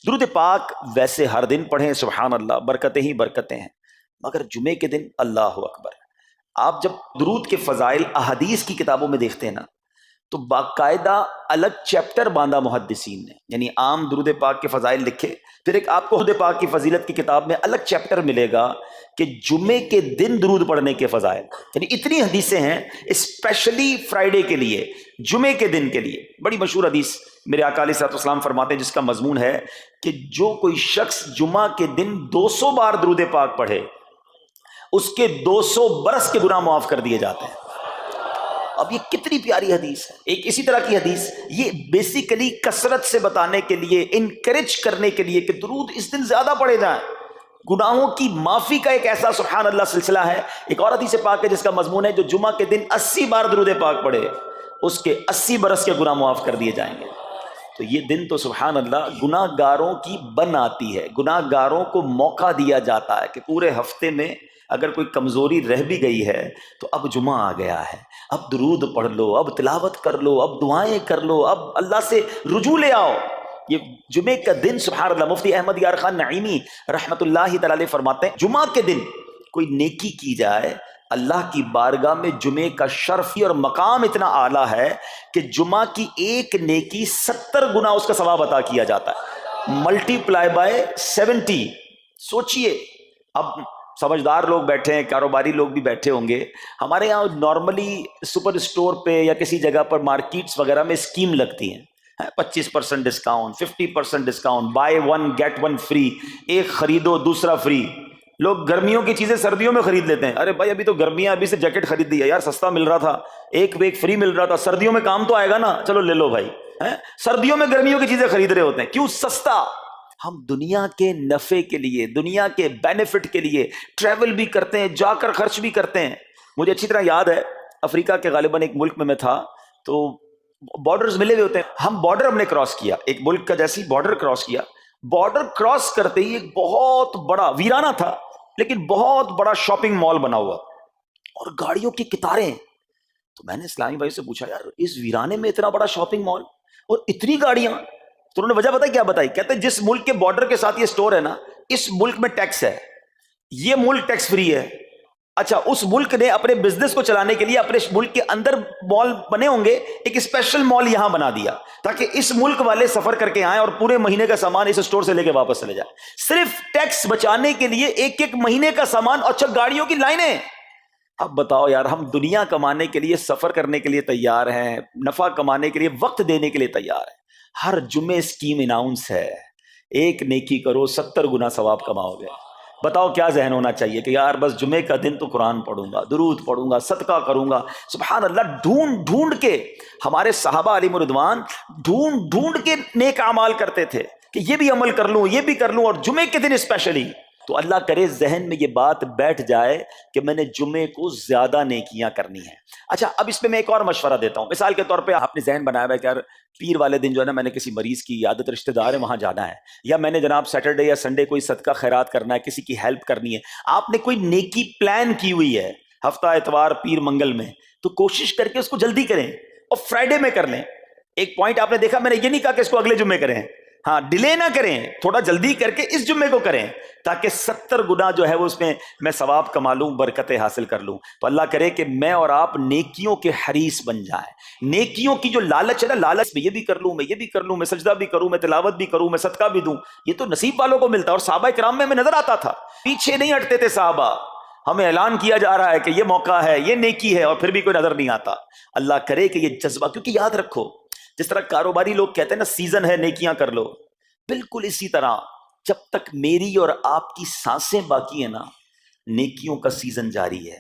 درود پاک ویسے ہر دن پڑھیں، سبحان اللہ، برکتیں ہی برکتیں ہیں، مگر جمعے کے دن اللہ اکبر۔ آپ جب درود کے فضائل احادیث کی کتابوں میں دیکھتے ہیں نا، تو باقاعدہ الگ چیپٹر باندھا محدثین نے، یعنی عام درود پاک کے فضائل لکھے، پھر ایک آپ کو درود پاک کی فضیلت کی کتاب میں الگ چیپٹر ملے گا کہ جمعے کے دن درود پڑھنے کے فضائل، یعنی اتنی حدیثیں ہیں اسپیشلی فرائیڈے کے لیے، جمعے کے دن کے لیے۔ بڑی مشہور حدیث میرے آقا علیہ الصلوۃ والسلام فرماتے ہیں، جس کا مضمون ہے کہ جو کوئی شخص جمعہ کے دن 200 بار درود پاک پڑھے، اس کے 200 برس کے گناہ معاف کر دیے جاتے ہیں۔ اب یہ کتنی پیاری حدیث ہے۔ ایک اسی طرح کی حدیث، یہ بیسیکلی کثرت سے بتانے کے لیے، انکریج کرنے کے لیے کہ درود اس دن زیادہ پڑھے جائیں، گناہوں کی معافی کا ایک ایسا سبحان اللہ سلسلہ ہے۔ ایک اور حدیث پاک ہے جس کا مضمون ہے جو جمعہ کے دن 80 بار درود پاک پڑھے، اس کے 80 برس کے گناہ معاف کر دیے جائیں گے۔ تو یہ دن تو سبحان اللہ گناہ گاروں کی بن آتی ہے، گناہ گاروں کو موقع دیا جاتا ہے کہ پورے ہفتے میں اگر کوئی کمزوری رہ بھی گئی ہے تو اب جمعہ آ گیا ہے، اب درود پڑھ لو، اب تلاوت کر لو، اب دعائیں کر لو، اب اللہ سے رجوع لے آؤ۔ یہ جمعے کا دن سبحان اللہ، مفتی احمد یار خان نعیمی رحمت اللہ تعالی علیہ فرماتے ہیں جمعہ کے دن کوئی نیکی کی جائے، اللہ کی بارگاہ میں جمعے کا شرف اور مقام اتنا اعلیٰ ہے کہ جمعہ کی ایک نیکی 70 گنا اس کا ثواب عطا کیا جاتا ہے، ملٹی پلائی بائی 70۔ سوچئے، اب سمجھدار لوگ بیٹھے ہیں، کاروباری لوگ بھی بیٹھے ہوں گے، ہمارے یہاں نارملی سپر اسٹور پہ یا کسی جگہ پر مارکیٹس وغیرہ میں اسکیم لگتی ہیں، 25% discount, 50% discount, buy one get one free, ایک خریدو دوسرا فری۔ لوگ گرمیوں کی چیزیں سردیوں میں خرید لیتے ہیں، ارے بھائی ابھی تو گرمیاں، ابھی سے جیکٹ خرید دی ہے یار، سستا مل رہا تھا، ایک فری مل رہا تھا، سردیوں میں کام تو آئے گا نا، چلو لے لو بھائی۔ سردیوں میں گرمیوں کی چیزیں خرید رہے ہوتے ہیں، کیوں؟ سستا۔ ہم دنیا کے نفع کے لیے، دنیا کے بینیفٹ کے لیے ٹریول بھی کرتے ہیں، جا کر خرچ بھی کرتے ہیں۔ مجھے اچھی طرح یاد ہے، افریقہ کے غالباً ایک ملک میں تھا، تو بارڈرز ملے ہوئے ہوتے ہیں، ہم بارڈر ہم نے کراس کیا، ایک ملک کا جیسی بارڈر کراس کیا، بارڈر کراس کرتے ہی ایک بہت بڑا ویرانہ تھا لیکن بہت بڑا شاپنگ مال بنا ہوا اور گاڑیوں کی قطاریں۔ تو میں نے اسلامی بھائی سے پوچھا، یار اس ویرانے میں اتنا بڑا شاپنگ مال اور اتنی گاڑیاں؟ تو انہوں نے وجہ بتائی، کیا بتائی؟ کہتے ہیں جس ملک کے بارڈر کے ساتھ یہ سٹور ہے نا، اس ملک میں ٹیکس ہے، یہ ملک ٹیکس فری ہے۔ اچھا، اس ملک نے اپنے بزنس کو چلانے کے لیے اپنے ملک کے اندر مال بنے ہوں گے، ایک اسپیشل مال یہاں بنا دیا تاکہ اس ملک والے سفر کر کے آئیں اور پورے مہینے کا سامان اس سٹور سے لے کے واپس چلے جائیں، صرف ٹیکس بچانے کے لیے ایک ایک مہینے کا سامان۔ اچھا، گاڑیوں کی لائنیں۔ اب بتاؤ یار، ہم دنیا کمانے کے لیے، سفر کرنے کے لیے تیار ہیں، نفع کمانے کے لیے وقت دینے کے لیے تیار ہیں، ہر جمعے اسکیم اناؤنس ہے، ایک نیکی کرو 70 گنا ثواب کماؤ گے۔ بتاؤ کیا ذہن ہونا چاہیے کہ یار بس جمعے کا دن تو قرآن پڑھوں گا، درود پڑھوں گا، صدقہ کروں گا۔ سبحان اللہ، ڈھونڈ ڈھونڈ کے ہمارے صحابہ علیہم رضوان ڈھونڈ ڈھونڈ کے نیک اعمال کرتے تھے کہ یہ بھی عمل کر لوں، یہ بھی کر لوں، اور جمعے کے دن اسپیشلی۔ تو اللہ کرے ذہن میں یہ بات بیٹھ جائے کہ میں نے جمعے کو زیادہ نیکیاں کرنی ہیں۔ اچھا، اب اس پہ میں ایک اور مشورہ دیتا ہوں۔ مثال کے طور پہ آپ نے ذہن بنایا ہوا ہے کہ یار پیر والے دن جو ہے نا، میں نے کسی مریض کی عیادت، رشتہ دار ہے، وہاں جانا ہے، یا میں نے جناب سیٹرڈے یا سنڈے کوئی صدقہ خیرات کرنا ہے، کسی کی ہیلپ کرنی ہے۔ آپ نے کوئی نیکی پلان کی ہوئی ہے ہفتہ اتوار پیر منگل میں، تو کوشش کر کے اس کو جلدی کریں اور فرائیڈے میں کر لیں۔ ایک پوائنٹ آپ نے دیکھا، میں نے یہ نہیں کہا کہ اس کو اگلے جمعے کریں، ہاں ڈیلے نہ کریں، تھوڑا جلدی کر کے اس جمعے کو کریں تاکہ 70 گنا جو ہے وہ اس میں ثواب کما لوں، برکتیں حاصل کر لوں۔ تو اللہ کرے کہ میں اور آپ نیکیوں کے حریص بن جائیں۔ نیکیوں کی جو لالچ ہے نا، لالچ میں یہ بھی کر لوں، میں یہ بھی کر لوں، میں سجدہ بھی کروں، میں تلاوت بھی کروں، میں صدقہ بھی دوں، یہ تو نصیب والوں کو ملتا ہے۔ اور صحابہ کرام میں ہمیں نظر آتا تھا، پیچھے نہیں ہٹتے تھے صحابہ، ہمیں اعلان کیا جا رہا ہے کہ یہ موقع ہے، یہ نیکی ہے، اور پھر بھی کوئی نظر نہیں آتا۔ اللہ کرے کہ یہ جذبہ، کیونکہ یاد رکھو، جس طرح کاروباری لوگ کہتے ہیں نا سیزن ہے نیکیاں کر لو، بالکل اسی طرح جب تک میری اور آپ کی سانسیں باقی ہیں نا، نیکیوں کا سیزن جاری ہے۔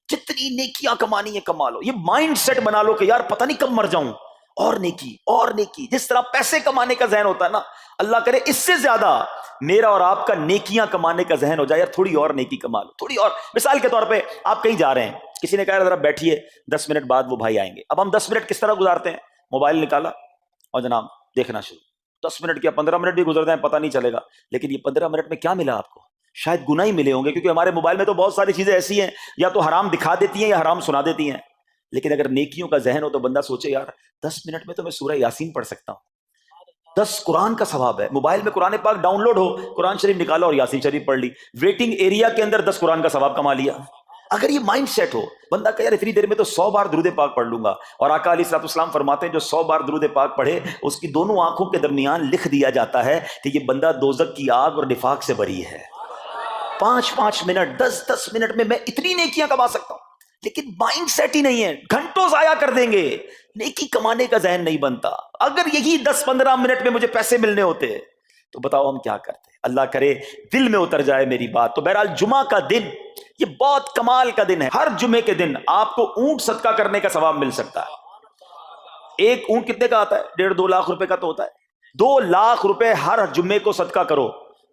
جتنی نیکیاں کمانی ہے کما لو، یہ مائنڈ سیٹ بنا لو کہ یار پتہ نہیں کب مر جاؤں، اور نیکی اور نیکی۔ جس طرح پیسے کمانے کا ذہن ہوتا ہے نا، اللہ کرے اس سے زیادہ میرا اور آپ کا نیکیاں کمانے کا ذہن ہو جائے، یار تھوڑی اور نیکی کما لو، تھوڑی اور۔ مثال کے طور پہ آپ کہیں جا رہے ہیں، کسی نے کہا ذرا بیٹھیے 10 منٹ بعد وہ بھائی آئیں گے۔ اب ہم 10 منٹ کس طرح گزارتے ہیں؟ موبائل نکالا اور جناب دیکھنا شروع، 10 منٹ کیا 15 منٹ بھی گزر جائیں پتہ نہیں چلے گا، لیکن یہ 15 منٹ میں کیا ملا آپ کو؟ شاید گناہ ہی ملے ہوں گے، کیونکہ ہمارے موبائل میں تو بہت ساری چیزیں ایسی ہیں یا تو حرام دکھا دیتی ہیں یا حرام سنا دیتی ہیں۔ لیکن اگر نیکیوں کا ذہن ہو تو بندہ سوچے یار 10 منٹ میں تو میں سورہ یاسین پڑھ سکتا ہوں، 10 قرآن کا ثواب ہے. موبائل میں قرآن پاک ڈاؤن لوڈ ہو, قرآن شریف نکالا اور یاسین شریف پڑھ لی, ویٹنگ ایریا کے اندر 10 قرآن کا ثواب کما لیا. اگر یہ مائنڈ سیٹ ہو, بندہ کہ یار اتنی دیر میں تو 100 بار درود پاک پڑھ لوں گا, اور آقا علیہ الصلوۃ والسلام فرماتے ہیں جو 100 بار درود پاک پڑھے اس کی دونوں آنکھوں کے درمیان لکھ دیا جاتا ہے کہ یہ بندہ دوزخ کی آگ اور نفاق سے بری ہے. 5 منٹ 10 منٹ میں میں اتنی نیکیاں کما سکتا ہوں, لیکن مائنڈ سیٹ ہی نہیں ہے, گھنٹوں ضائع کر دیں گے, نیکی کمانے کا ذہن نہیں بنتا. اگر یہی 10-15 منٹ میں مجھے پیسے ملنے ہوتے تو بتاؤ ہم کیا کرتے. اللہ کرے دل میں اتر جائے میری بات. تو بہرحال جمعہ کا دن یہ بہت کمال کا دن ہے. ہر جمعے کے دن آپ کو اونٹ صدقہ کرنے کا ثواب مل سکتا ہے. ایک اونٹ کتنے کا آتا ہے؟ 1.5-2 لاکھ روپے کا تو ہوتا ہے. 2 لاکھ روپے ہر جمعے کو صدقہ کرو,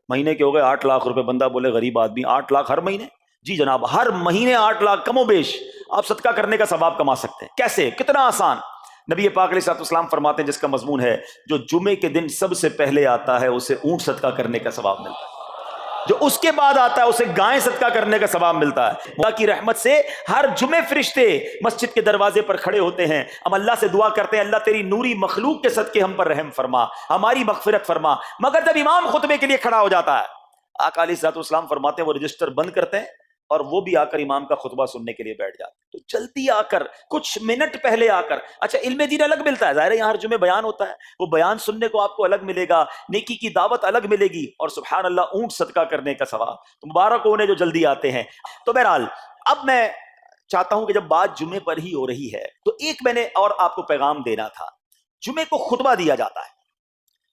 مہینے کے ہو گئے 8 لاکھ روپے. بندہ بولے غریب آدمی 8 لاکھ ہر مہینے؟ جی جناب, ہر مہینے 8 لاکھ کم و بیش آپ صدقہ کرنے کا ثواب کما سکتے ہیں. کیسے؟ کتنا آسان. نبی پاک علیہ الصلوۃ والسلام فرماتے ہیں جس کا مضمون ہے جو جمعے کے دن سب سے پہلے آتا ہے اسے اونٹ صدقہ کرنے کا ثواب ملتا ہے, جو اس کے بعد آتا ہے اسے گائے صدقہ کرنے کا ثواب ملتا ہے. اللہ کی رحمت سے ہر جمعے فرشتے مسجد کے دروازے پر کھڑے ہوتے ہیں, ہم اللہ سے دعا کرتے ہیں اللہ تیری نوری مخلوق کے صدقے ہم پر رحم فرما, ہماری مغفرت فرما. مگر جب امام خطبے کے لیے کھڑا ہو جاتا ہے, آقا علیہ الصلوۃ والسلام فرماتے ہیں وہ رجسٹر بند کرتے ہیں اور وہ بھی آ کر امام کا خطبہ سننے کے لیے بیٹھ جاتے ہیں. تو جلدی آ کر, کچھ منٹ پہلے آ کر. اچھا, علم دین الگ ملتا ہے, ظاہر ہے یہاں ہر جمعے بیان ہوتا ہے, وہ بیان سننے کو آپ کو الگ ملے گا, نیکی کی دعوت الگ ملے گی, اور سبحان اللہ اونٹ صدقہ کرنے کا ثواب. تو مبارک ہو انہیں جو جلدی آتے ہیں. تو بہرحال اب میں چاہتا ہوں کہ جب بات جمعے پر ہی ہو رہی ہے تو ایک میں نے اور آپ کو پیغام دینا تھا. جمعے کو خطبہ دیا جاتا ہے,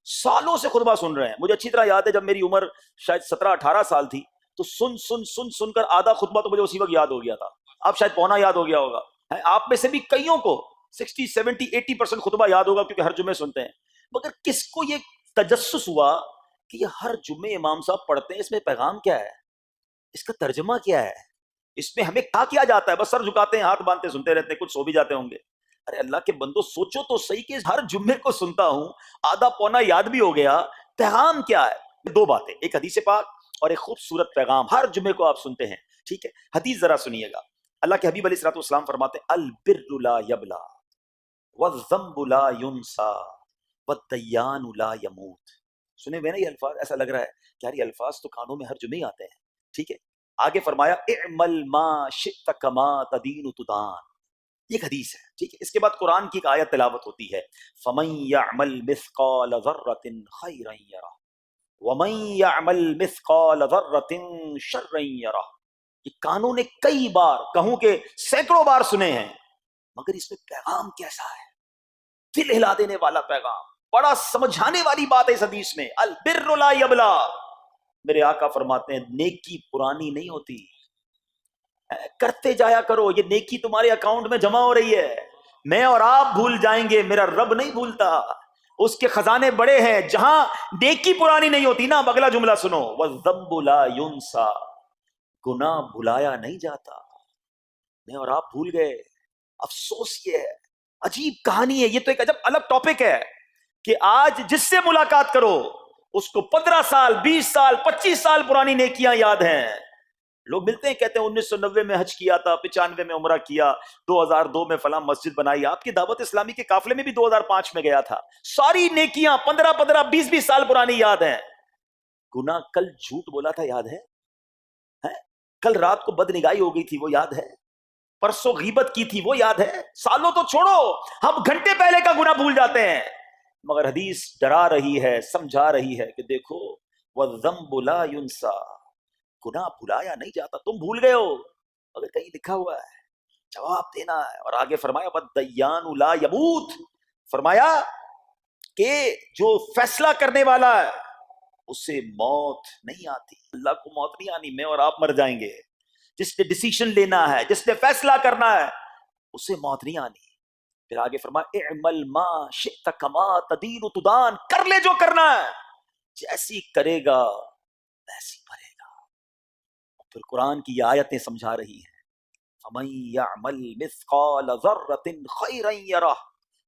سالوں سے خطبہ سن رہے ہیں. مجھے اچھی طرح یاد ہے جب میری عمر شاید 17-18 سال تھی تو سن کر آدھا خطبہ تو مجھے اسی وقت یاد ہو گیا تھا. اب شاید پونا یاد ہو گیا ہوگا. آپ میں سے بھی کئیوں کو 60-70-80% خطبہ یاد ہوگا کیونکہ ہر جمعے سنتے ہیں. مگر کس کو یہ تجسس ہوا کہ یہ ہر جمعے امام صاحب پڑھتے ہیں, اس میں پیغام کیا ہے, اس کا ترجمہ کیا ہے, اس میں ہمیں کیا جاتا ہے؟ بس سر جھکاتے ہیں, ہاتھ باندھتے سنتے رہتے ہیں, کچھ سو بھی جاتے ہوں گے. ارے اللہ کے بندو سوچو تو صحیح کہ ہر جمعے کو سنتا ہوں, آدھا پونا یاد بھی ہو گیا, پیغام کیا ہے؟ 2 باتیں, ایک حدیث پاک اور ایک خوبصورت پیغام. ہر جمعے کو آپ سنتے ہیں, ٹھیک ہے. حدیث ذرا سنیے گا. اللہ کے حبیب علیہ الصلوۃ والسلام فرماتے ہیں البر لا یبلا والذنب لا ینسا والدیان لا یموت. سنے ہوئے نا یہ الفاظ؟ ایسا لگ رہا ہے کہ یار یہ الفاظ تو کانوں میں ہر جمعے آتے ہیں, ٹھیک ہے. آگے فرمایا اعمل ما شئت کما تدین تدان. یہ حدیث ہے, ٹھیک ہے. اس کے بعد قرآن کی ایک آیت تلاوت ہوتی ہے فمن یعمل مثقال ذرۃ خیرا یرہ ومن یعمل مثقال ذرۃ شرا یرہ. یہ کانوں نے کئی بار, کہوں کہ سینکڑوں بار سنے ہیں, مگر اس میں پیغام کیسا ہے؟ دل ہلا دینے والا پیغام, بڑا سمجھانے والی بات ہے اس حدیث میں. البر لا یبلا. میرے آقا فرماتے ہیں نیکی پرانی نہیں ہوتی, کرتے جایا کرو. یہ نیکی تمہارے اکاؤنٹ میں جمع ہو رہی ہے. میں اور آپ بھول جائیں گے, میرا رب نہیں بھولتا, اس کے خزانے بڑے ہیں. جہاں نیکی پرانی نہیں ہوتی نا, اگلا جملہ سنو والذنب لا ینسا. گناہ بھلایا نہیں جاتا. میں اور آپ بھول گئے, افسوس یہ ہے. عجیب کہانی ہے یہ, تو ایک عجب الگ ٹاپک ہے کہ آج جس سے ملاقات کرو اس کو 15 سال 20 سال 25 سال پرانی نیکیاں یاد ہیں. لوگ ملتے ہیں کہتے ہیں 1990 میں حج کیا تھا, 95 میں عمرہ کیا, 2002 میں فلاں مسجد بنائی. آپ کی دعوت اسلامی کے قافلے میں بھی 2005 میں گیا تھا. ساری نیکیاں 15 20 سال پرانی یاد ہیں. گناہ کل جھوٹ بولا تھا یاد ہے, کل رات کو بد نگاہی ہو گئی تھی وہ یاد ہے, پرسوں غیبت کی تھی وہ یاد ہے. سالوں تو چھوڑو, ہم گھنٹے پہلے کا گناہ بھول جاتے ہیں. مگر حدیث ڈرا رہی ہے, سمجھا رہی ہے کہ دیکھو والذنب لا ینسا, گناہ بھلایا نہیں جاتا. تم بھول گئے ہو, اگر کہیں لکھا ہوا ہے جواب دینا ہے. اور آگے فرمایا والدیان لا یموت. فرمایا کہ جو فیصلہ کرنے والا ہے اسے موت نہیں آتی. اللہ کو موت نہیں آنی, میں اور آپ مر جائیں گے. جس نے ڈیسیشن لینا ہے, جس نے فیصلہ کرنا ہے, اسے موت نہیں آنی. پھر آگے فرمایا اعمل ما شئت کما تدین تدان. کر لے جو کرنا ہے, جیسی کرے گا ویسی بھرے گا. پھر قرآن کی یہ آیتیں سمجھا رہی ہیں فمن یعمل مثقال ذرۃ خیرا یرہ.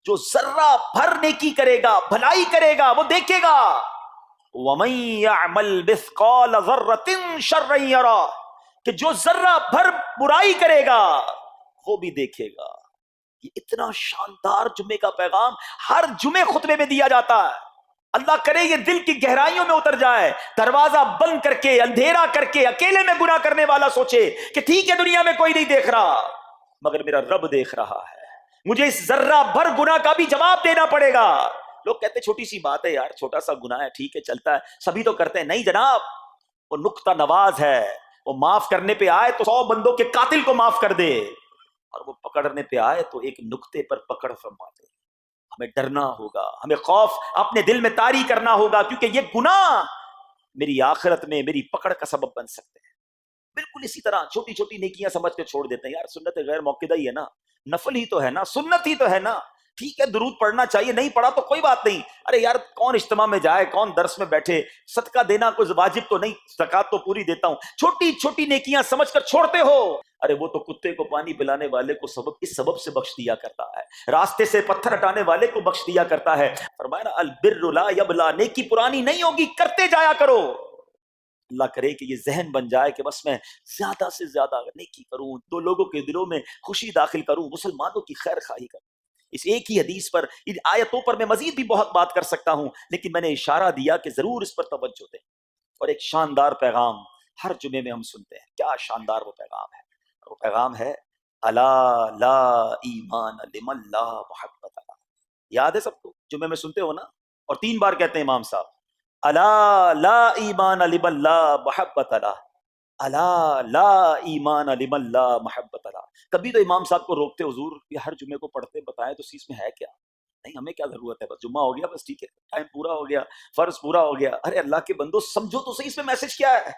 جو ذرہ بھر نیکی کرے گا, بھلائی کرے گا, وہ دیکھے گا. ومن یعمل مثقال ذرۃ شرا یرہ. کہ جو ذرہ بھر برائی کرے گا وہ بھی دیکھے گا. یہ اتنا شاندار جمعے کا پیغام ہر جمعے خطبے میں دیا جاتا ہے. اللہ کرے یہ دل کی گہرائیوں میں اتر جائے، دروازہ بند کر کے، اندھیرا کر کے، اکیلے میں گناہ کرنے والا سوچے کہ ٹھیک ہے دنیا میں کوئی نہیں دیکھ رہا مگر میرا رب دیکھ رہا ہے، مجھے اس ذرہ بھر گناہ کا بھی جواب دینا پڑے گا۔ لوگ کہتے ہیں چھوٹی سی بات ہے یار، چھوٹا سا گناہ ہے، ٹھیک ہے چلتا ہے، سبھی تو کرتے ہیں۔ نہیں جناب، وہ نقطہ نواز ہے، وہ معاف کرنے پہ آئے تو 100 بندوں کے قاتل کو معاف کر دے، اور وہ پکڑنے پہ آئے تو ایک نقطے پر پکڑ فرما دے۔ ہمیں ڈرنا ہوگا، ہمیں خوف اپنے دل میں طاری کرنا ہوگا، کیونکہ یہ گناہ میری آخرت میں میری پکڑ کا سبب بن سکتے ہیں۔ بالکل اسی طرح چھوٹی چھوٹی نیکیاں سمجھ کے چھوڑ دیتے ہیں، یار سنت غیر موقدہ ہی ہے نا، نفل ہی تو ہے نا، سنت ہی تو ہے نا، ٹھیک ہے درود پڑھنا چاہیے، نہیں پڑھا تو کوئی بات نہیں۔ ارے یار کون اجتماع میں جائے، کون درس میں بیٹھے، صدقہ دینا کوئی واجب تو نہیں، زکات تو پوری دیتا ہوں، چھوٹی چھوٹی نیکیاں سمجھ کر چھوڑتے ہو۔ ارے وہ تو کتے کو پانی پلانے والے کو اس سبب سے بخش دیا کرتا ہے، راستے سے پتھر ہٹانے والے کو بخش دیا کرتا ہے۔ فرمایا نا البر لا یبلا، نیکی پرانی نہیں ہوگی، کرتے جایا کرو۔ اللہ کرے کہ یہ ذہن بن جائے کہ بس میں زیادہ سے زیادہ نیکی کروں، تو لوگوں کے دلوں میں خوشی داخل کروں، مسلمانوں کی خیر خواہی کروں۔ اس ایک ہی حدیث پر، ان آیتوں پر میں مزید بھی بہت بات کر سکتا ہوں، لیکن میں نے اشارہ دیا کہ ضرور اس پر توجہ دیں۔ اور ایک شاندار پیغام ہر جمعے میں ہم سنتے ہیں، کیا شاندار وہ پیغام ہے، وہ پیغام ہے الا لا ایمان لمن لا محبت له۔ یاد ہے سب کو، جمعے میں سنتے ہو نا، اور 3 بار کہتے ہیں امام صاحب، الا لا ایمان لمن لا محبت له، الا لا ایمان لمن لا محبت له۔ کبھی تو امام صاحب کو روکتے، حضور یہ ہر جمعے کو پڑھتے بتائیں تو اس میں ہے کیا؟ نہیں ہمیں کیا ضرورت ہے، بس جمعہ ہو گیا، بس ٹھیک ہے، ٹائم پورا ہو گیا، فرض پورا ہو گیا۔ ارے اللہ کے بندو سمجھو تو صحیح، اس میں میسج کیا ہے؟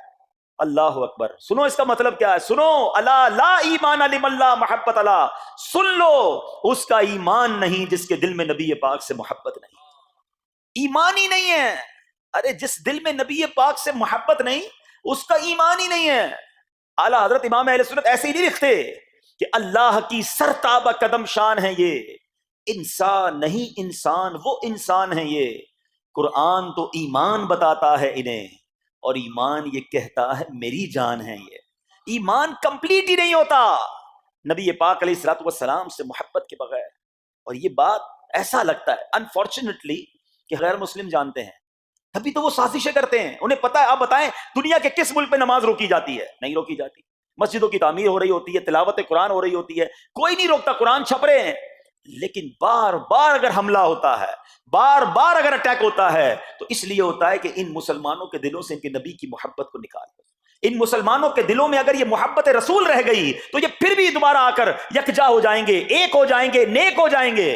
اللہ اکبر، سنو اس کا مطلب کیا ہے، سنو، الا لا ایمان لمن لا محبت له، سن لو اس کا ایمان نہیں جس کے دل میں نبی پاک سے محبت نہیں، ایمان ہی نہیں ہے۔ ارے جس دل میں نبی پاک سے محبت نہیں، اس کا ایمان ہی نہیں ہے۔ اعلیٰ حضرت امام اہل سنت ایسے ہی نہیں لکھتے کہ اللہ کی سرتابہ قدم شان ہے یہ، انسان نہیں انسان، وہ انسان ہے یہ۔ قرآن تو ایمان بتاتا ہے انہیں، اور ایمان یہ کہتا ہے میری جان ہے یہ۔ ایمان کمپلیٹ ہی نہیں ہوتا نبی پاک علیہ الصلوۃ والسلام سے محبت کے بغیر۔ اور یہ بات ایسا لگتا ہے انفارچونیٹلی کہ غیر مسلم جانتے ہیں، تبھی تو وہ سازشیں کرتے ہیں، انہیں پتا ہے۔ آپ بتائیں دنیا کے کس ملک میں نماز روکی جاتی ہے؟ نہیں روکی جاتی۔ مسجدوں کی تعمیر ہو رہی ہوتی ہے، تلاوت قرآن ہو رہی ہوتی ہے، کوئی نہیں روکتا، قرآن چھپ رہے ہیں، لیکن بار بار اگر حملہ ہوتا ہے، بار بار اگر اٹیک ہوتا ہے، تو اس لیے ہوتا ہے کہ ان مسلمانوں کے دلوں سے ان کے نبی کی محبت کو نکال دو۔ ان مسلمانوں کے دلوں میں اگر یہ محبت رسول رہ گئی تو یہ پھر بھی دوبارہ آ کر یکجا ہو جائیں گے، ایک ہو جائیں گے، نیک ہو جائیں گے۔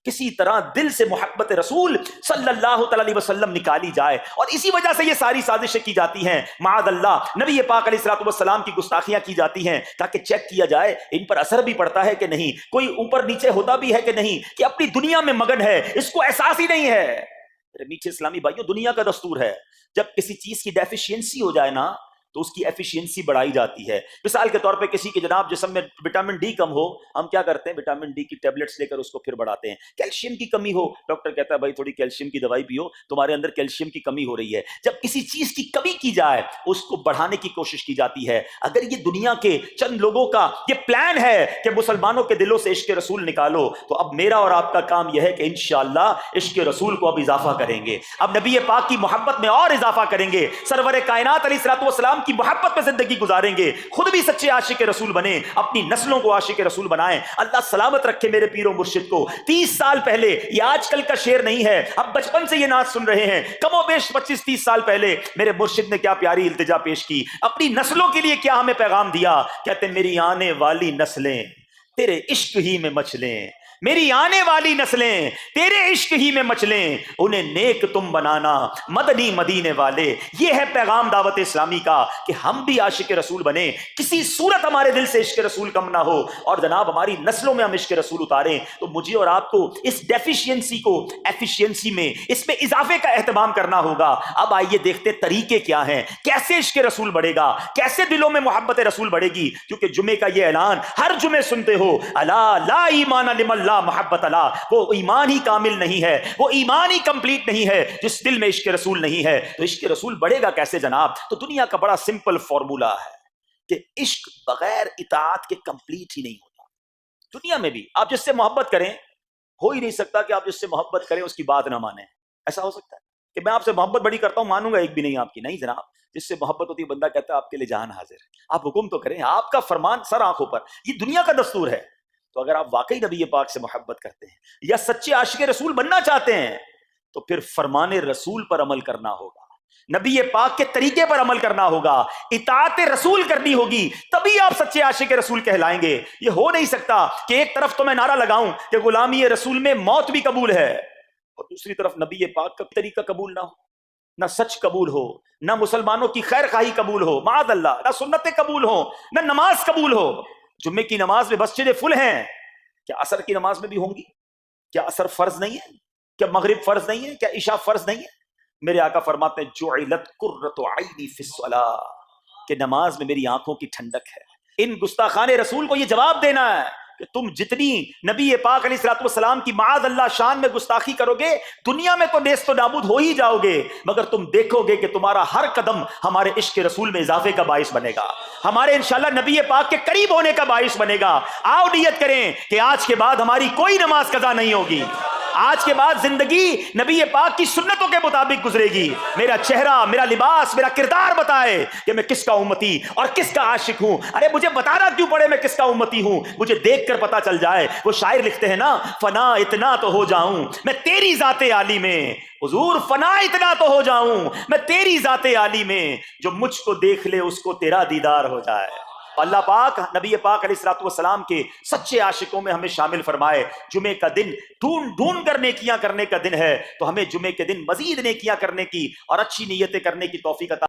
کسی طرح دل سے محبت رسول صلی اللہ تعالی علیہ وسلم نکالی جائے، اور اسی وجہ سے یہ ساری سازشیں کی جاتی ہیں۔ معاذ اللہ، نبی پاک علیہ الصلوۃ والسلام کی گستاخیاں کی جاتی ہیں تاکہ چیک کیا جائے ان پر اثر بھی پڑتا ہے کہ نہیں، کوئی اوپر نیچے ہوتا بھی ہے کہ نہیں، کہ اپنی دنیا میں مگن ہے، اس کو احساس ہی نہیں ہے۔ میرے میٹھے اسلامی بھائیوں، دنیا کا دستور ہے جب کسی چیز کی ڈیفیشینسی ہو جائے نا تو اس کی ایفیشینسی بڑھائی جاتی ہے۔ مثال کے طور پہ کسی کے جناب جسم میں وٹامن ڈی کم ہو، ہم کیا کرتے ہیں، وٹامن ڈی کی ٹیبلٹس لے کر اس کو پھر بڑھاتے ہیں۔ کیلشیم کی کمی ہو، ڈاکٹر کہتا ہے بھائی تھوڑی کیلشیم کی دوائی پیو، تمہارے اندر کیلشیم کی کمی ہو رہی ہے۔ جب کسی چیز کی کمی کی جائے اس کو بڑھانے کی کوشش کی جاتی ہے۔ اگر یہ دنیا کے چند لوگوں کا یہ پلان ہے کہ مسلمانوں کے دلوں سے عشق رسول نکالو، تو اب میرا اور آپ کا کام یہ ہے کہ انشاءاللہ عشق رسول کو اب اضافہ کریں گے، اب نبی پاک کی محبت میں اور اضافہ کریں گے، سرور کائنات علیہ الصلوۃ والسلام کی محبت میں زندگی گزاریں گے، خود بھی سچے عاشق رسول بنیں، اپنی نسلوں کو عاشق رسول بنائیں۔ اللہ سلامت رکھے میرے پیر و مرشد کو۔ 30 سال پہلے، یہ آج کل کا شعر نہیں ہے، اب بچپن سے یہ نعت سن رہے ہیں، کم و بیش 25-30 سال پہلے میرے مرشد نے کیا پیاری التجا پیش کی، اپنی نسلوں کے لیے کیا ہمیں پیغام دیا۔ کہتے ہیں میری آنے والی نسلیں تیرے عشق ہی میں مچلیں، میری آنے والی نسلیں تیرے عشق ہی میں مچلیں، انہیں نیک تم بنانا مدنی مدینے والے۔ یہ ہے پیغام دعوت اسلامی کا کہ ہم بھی عاشق رسول بنیں، کسی صورت ہمارے دل سے عشق رسول کم نہ ہو، اور جناب ہماری نسلوں میں ہم عشق رسول اتاریں۔ تو مجھے اور آپ کو اس ڈیفیشینسی کو ایفیشینسی میں، اس میں اضافے کا اہتمام کرنا ہوگا۔ اب آئیے دیکھتے طریقے کیا ہیں، کیسے عشق رسول بڑھے گا، کیسے دلوں میں محبت رسول بڑھے گی، کیونکہ جمعے کا یہ اعلان ہر جمعے سنتے ہو، الا لا ایمان لمن لا محبت له، وہ ایمان ہی کامل نہیں ہے، وہ ایمان ہی کمپلیٹ نہیں ہے جس دل میں عشق رسول نہیں ہے۔ تو عشق رسول بڑھے گا کیسے جناب؟ تو دنیا کا بڑا سمپل فارمولا ہے کہ عشق بغیر اطاعت کے کمپلیٹ ہی نہیں ہوتا۔ دنیا میں بھی آپ جس سے محبت کریں، ہو ہی نہیں سکتا کہ آپ جس سے محبت کریں اس کی بات نہ مانیں، ایسا ہو سکتا ہے؟ کہ میں آپ سے محبت بڑی کرتا ہوں، مانوں گا ایک بھی نہیں آپ کی. نہیں جناب، جس سے محبت ہوتی ہے بندہ کہتا ہے آپ کے لیے جان حاضر ہے، آپ حکم تو کریں، آپ کا فرمان سر آنکھوں پر. یہ دنیا کا دستور ہے. تو اگر آپ واقعی نبی پاک سے محبت کرتے ہیں یا سچے عاشق رسول بننا چاہتے ہیں تو پھر فرمان رسول پر عمل کرنا ہوگا، نبی پاک کے طریقے پر عمل کرنا ہوگا، اطاعت رسول کرنی ہوگی، تبھی آپ سچے عاشق رسول کہلائیں گے. یہ ہو نہیں سکتا کہ ایک طرف تو میں نعرہ لگاؤں کہ غلامی رسول میں موت بھی قبول ہے اور دوسری طرف نبی پاک کا طریقہ قبول نہ ہو، نہ سچ قبول ہو، نہ مسلمانوں کی خیر خواہی قبول ہو، معاذ اللہ، نہ سنتیں قبول ہو، نہ نماز قبول ہو. جمعے کی نماز میں مسجدیں فل ہیں، کیا عصر کی نماز میں بھی ہوں گی؟ کیا عصر فرض نہیں ہے؟ کیا مغرب فرض نہیں ہے؟ کیا عشاء فرض نہیں ہے؟ میرے آقا فرماتے ہیں جعلت قرۃ عینی فی الصلاۃ، کہ نماز میں میری آنکھوں کی ٹھنڈک ہے. ان گستاخان رسول کو یہ جواب دینا ہے کہ تم جتنی نبی پاک علیہ الصلوۃ والسلام کی معاذ اللہ شان میں گستاخی کرو گے، دنیا میں تو نیست و نابود ہو ہی جاؤ گے، مگر تم دیکھو گے کہ تمہارا ہر قدم ہمارے عشق رسول میں اضافے کا باعث بنے گا، ہمارے انشاءاللہ نبی پاک کے قریب ہونے کا باعث بنے گا. آؤ نیت کریں کہ آج کے بعد ہماری کوئی نماز قضا نہیں ہوگی، آج کے بعد زندگی نبی پاک کی سنتوں کے مطابق گزرے گی. میرا چہرہ، میرا لباس، میرا کردار بتائے کہ میں کس کا امتی اور کس کا عاشق ہوں. ارے مجھے بتانا کیوں پڑے میں کس کا امتی ہوں، مجھے دیکھ کر پتا چل جائے. وہ شاعر لکھتے ہیں نا، فنا اتنا تو ہو جاؤں میں تیری ذات عالی میں، حضور فنا اتنا تو ہو جاؤں میں تیری ذات عالی میں، جو مجھ کو دیکھ لے اس کو تیرا دیدار ہو جائے. اللہ پاک نبی پاک علیہ الصلوۃ والسلام کے سچے عاشقوں میں ہمیں شامل فرمائے. جمعے کا دن ڈھونڈ کر نیکیاں کرنے کا دن ہے، تو ہمیں جمعے کے دن مزید نیکیاں کرنے کی اور اچھی نیتیں کرنے کی توفیق عطا